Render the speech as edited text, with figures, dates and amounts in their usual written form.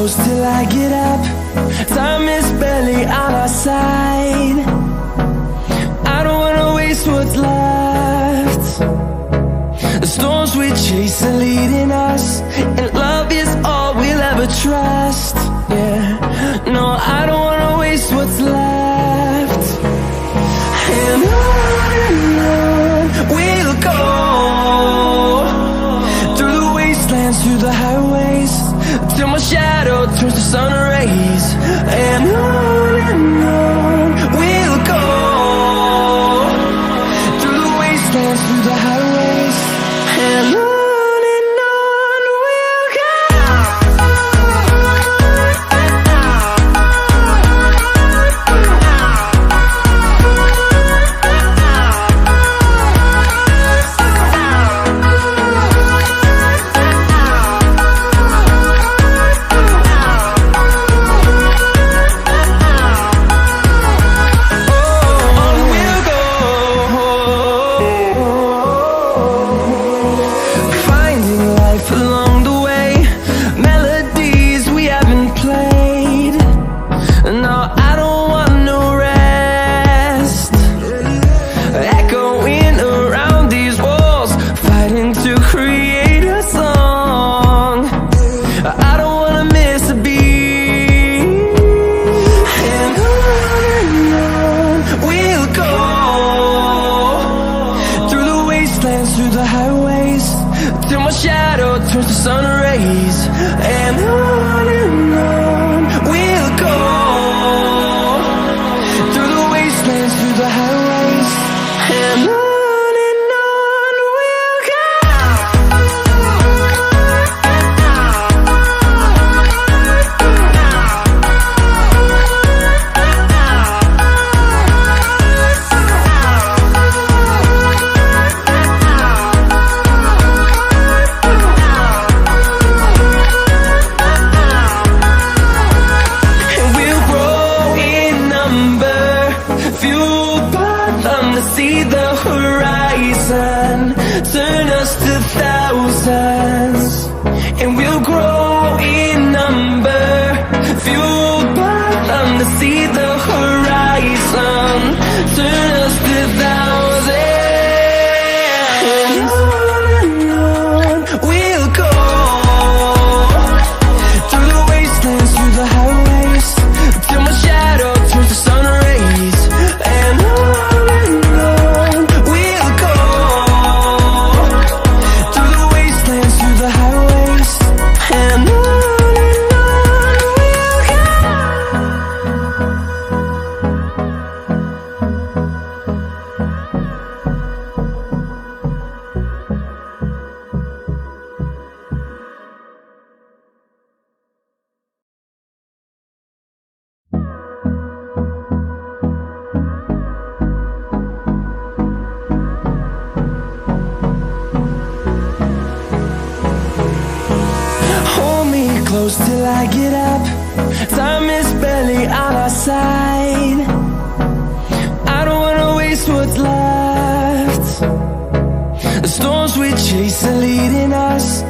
close till I get up. Time is barely on our side. I don't wanna waste what's left. The storms we chase are leading us, and love is all we'll ever trust. Yeah, no, I don't wanna waste what's left. And on we'll go, through the wastelands, through the highways, till my shadow turns to sun rays. And on we'll go, through the wastelands, through the highways, and on we'll go. Through the highways, till my shadow turns to sun rays. And on we'll go, through the wastelands, through the highways, and on we'll go. See the horizon, turn us to thousands, and we'll grow in number, fueled by them. To see the horizon, turn us to thousands, and on we'll go, through the wastelands, through the highways, till my shadow turns to sun rays. And close till I get up. Time is barely on our side. I don't wanna waste what's left. The storms we chase are leading us,